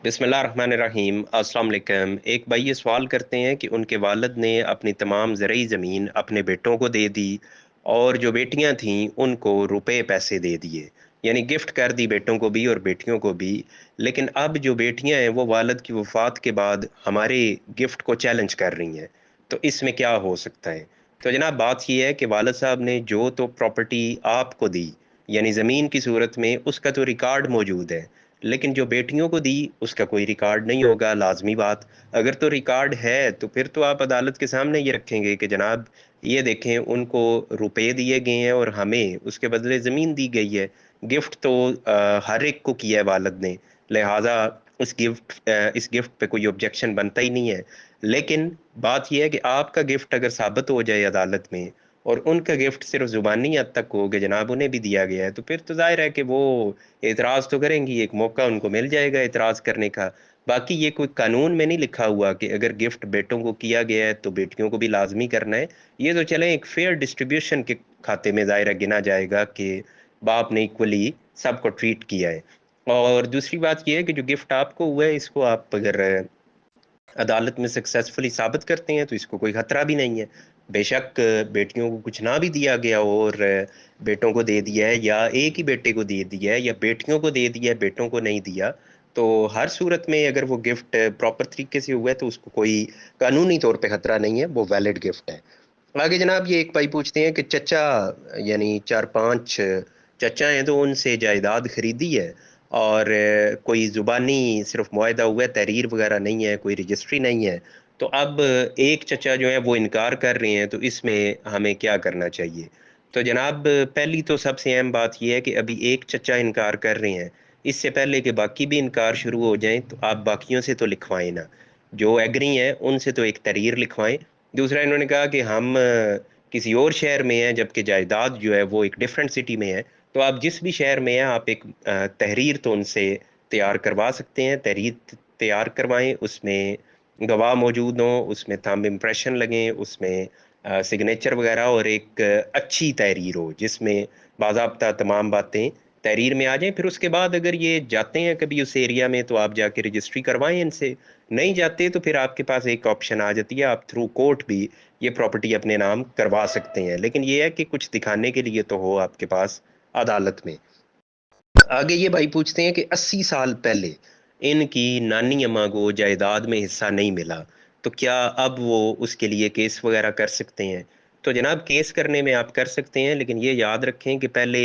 बिस्मिल्लाहिर्रहमानिर्रहीम। अस्सलाम वालेकुम। एक भाई ये सवाल करते हैं कि उनके वालिद ने अपनी तमाम ज़रई ज़मीन अपने बेटों को दे दी और जो बेटियां थीं उनको रुपए पैसे दे दिए, यानी गिफ्ट कर दी बेटों को भी और बेटियों को भी। लेकिन अब जो बेटियां हैं वो वालिद की वफ़ात के बाद हमारे गिफ्ट को चैलेंज कर रही हैं, तो इसमें क्या हो सकता है? तो जनाब बात यह है कि वालिद साहब ने जो तो प्रॉपर्टी आपको दी, यानी ज़मीन की सूरत में, उसका तो रिकॉर्ड मौजूद है, लेकिन जो बेटियों को दी उसका कोई रिकॉर्ड नहीं होगा, लाज़मी बात। अगर तो रिकॉर्ड है तो फिर तो आप अदालत के सामने ये रखेंगे कि जनाब ये देखें, उनको रुपए दिए गए हैं और हमें उसके बदले ज़मीन दी गई है। गिफ्ट तो हर एक को किया है वालिद ने, लिहाजा इस गिफ्ट पे कोई ऑब्जेक्शन बनता ही नहीं है। लेकिन बात यह है कि आपका गिफ्ट अगर साबित हो जाए अदालत में और उनका गिफ्ट सिर्फ ज़ुबानी हद तक हो कि जनाब उन्हें भी दिया गया है, तो फिर तो ज़ाहिर है कि वो एतराज़ तो करेंगी, एक मौका उनको मिल जाएगा एतराज़ करने का। बाकी ये कोई कानून में नहीं लिखा हुआ कि अगर गिफ्ट बेटों को किया गया है तो बेटियों को भी लाज़मी करना है। ये तो चलें एक फेयर डिस्ट्रीब्यूशन के खाते में ज़ाहिर है गिना जाएगा कि बाप ने इक्वली सबको ट्रीट किया है। और दूसरी बात ये है कि जो गिफ्ट आपको हुआ है इसको आप अगर अदालत में सक्सेसफुली साबित करते हैं तो इसको कोई खतरा भी नहीं है। बेशक बेटियों को कुछ ना भी दिया गया हो और बेटों को दे दिया है, या एक ही बेटे को दे दिया है, या बेटियों को दे दिया है बेटों को नहीं दिया, तो हर सूरत में अगर वो गिफ्ट प्रॉपर तरीके से हुआ है तो उसको कोई कानूनी तौर पे खतरा नहीं है, वो वैलिड गिफ्ट है। आगे जनाब ये एक भाई पूछते हैं कि चचा, यानी चार पांच चचा हैं तो उनसे जायदाद खरीदी है और कोई ज़ुबानी सिर्फ मुआहदा हुआ है, तहरीर वगैरह नहीं है, कोई रजिस्ट्री नहीं है। तो अब एक चचा जो है वो इनकार कर रहे हैं, तो इसमें हमें क्या करना चाहिए? तो जनाब पहली तो सबसे अहम बात यह है कि अभी एक चचा इनकार कर रहे हैं, इससे पहले कि बाकी भी इनकार शुरू हो जाएं तो आप बाकियों से तो लिखवाएं ना, जो एग्री हैं उनसे तो एक तहरीर लिखवाएं। दूसरा इन्होंने कहा कि हम किसी और शहर में हैं जबकि जायदाद जो है वो एक डिफरेंट सिटी में है, तो आप जिस भी शहर में हैं आप एक तहरीर तो उनसे तैयार करवा सकते हैं। तहरीर तैयार करवाएं, उसमें गवाह मौजूद हों, उसमें थंब इम्प्रेशन लगें, उसमें सिग्नेचर वगैरह, और एक अच्छी तहरीर हो जिसमें बाज़ाब्ता तमाम बातें तहरीर में आ जाएं। फिर उसके बाद अगर ये जाते हैं कभी उस एरिया में तो आप जाके रजिस्ट्री करवाएं इनसे। नहीं जाते तो फिर आपके पास एक ऑप्शन आ जाती है, आप थ्रू कोर्ट भी ये प्रॉपर्टी अपने नाम करवा सकते हैं, लेकिन ये है कि कुछ दिखाने के लिए तो हो आपके पास अदालत में। आगे ये भाई पूछते हैं कि 80 साल पहले इनकी नानी अम्मा को जायदाद में हिस्सा नहीं मिला, तो क्या अब वो उसके लिए केस वगैरह कर सकते हैं? तो जनाब केस करने में आप कर सकते हैं, लेकिन ये याद रखें कि पहले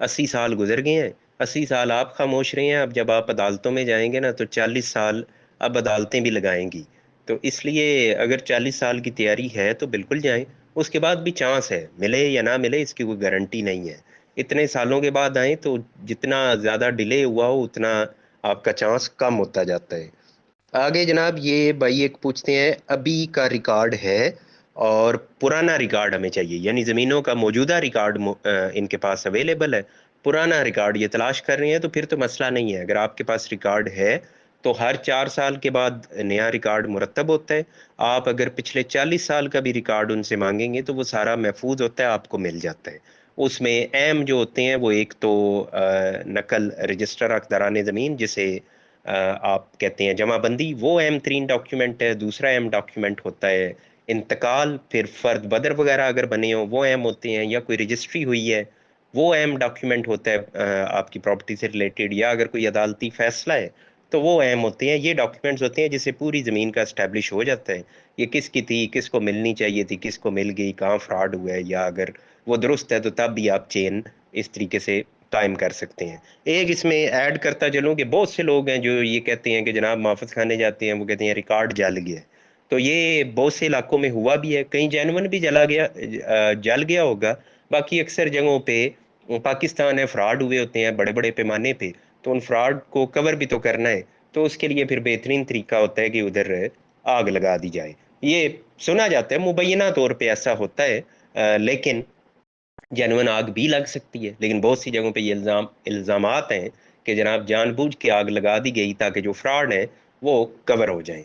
80 साल गुजर गए हैं। 80 साल आप खामोश रहे हैं, अब जब आप अदालतों में जाएंगे ना तो 40 साल अब अदालतें भी लगाएंगी। तो इसलिए अगर 40 साल की तैयारी है तो बिल्कुल जाएं। उसके बाद भी चांस है, मिले या ना मिले इसकी कोई गारंटी नहीं है। इतने सालों के बाद आए तो जितना ज़्यादा डिले हुआ हो उतना आपका चांस कम होता जाता है। आगे जनाब ये भाई एक पूछते हैं, अभी का रिकॉर्ड है और पुराना रिकॉर्ड हमें चाहिए, यानी ज़मीनों का मौजूदा रिकॉर्ड इनके पास अवेलेबल है, पुराना रिकॉर्ड ये तलाश कर रहे हैं, तो फिर तो मसला नहीं है। अगर आपके पास रिकॉर्ड है तो हर 4 साल के बाद नया रिकॉर्ड मुरतब होता है। आप अगर पिछले 40 साल का भी रिकॉर्ड उनसे मांगेंगे तो वो सारा महफूज होता है, आपको मिल जाता है। उसमें अहम जो होते हैं वो एक तो नकल रजिस्टर अख्तरान ज़मीन, जिसे आप कहते हैं जमाबंदी, वो अहम तरीन डॉक्यूमेंट है। दूसरा अहम डॉक्यूमेंट होता है इंतकाल, फिर फ़र्द बदर वगैरह अगर बने हों वो अहम होते हैं, या कोई रजिस्ट्री हुई है वो अहम डॉक्यूमेंट होता है आपकी प्रॉपर्टी से रिलेटेड, या अगर कोई अदालती फैसला है तो वो अहम होते हैं। ये डॉक्यूमेंट्स होते हैं जिससे पूरी ज़मीन का इस्टेब्लिश हो जाता है, ये किसकी थी, किसको मिलनी चाहिए थी, किसको मिल गई, कहाँ फ्रॉड हुआ है, या अगर वो दुरुस्त है तो तब भी आप चेन इस तरीके से कायम कर सकते हैं। एक इसमें ऐड करता चलूँ कि बहुत से लोग हैं जो ये कहते हैं कि जनाब मुआफ़ज़ खाने जाते हैं, वो कहते हैं रिकॉर्ड जल गया। तो ये बहुत से इलाकों में हुआ भी है, कहीं जेनुइन भी जल गया होगा। बाकी अक्सर जगहों पे पाकिस्तान है, फ्रॉड हुए होते हैं बड़े बड़े पैमाने पे, तो उन फ्रॉड को कवर भी तो करना है। तो उसके लिए फिर बेहतरीन तरीका होता है कि उधर आग लगा दी जाए। ये सुना जाता है, मुबैना तौर पे ऐसा होता है, लेकिन जेनुइन आग भी लग सकती है। लेकिन बहुत सी जगहों पे ये इल्ज़ामात हैं कि जनाब जानबूझ के आग लगा दी गई ताकि जो फ्रॉड है वो कवर हो जाए।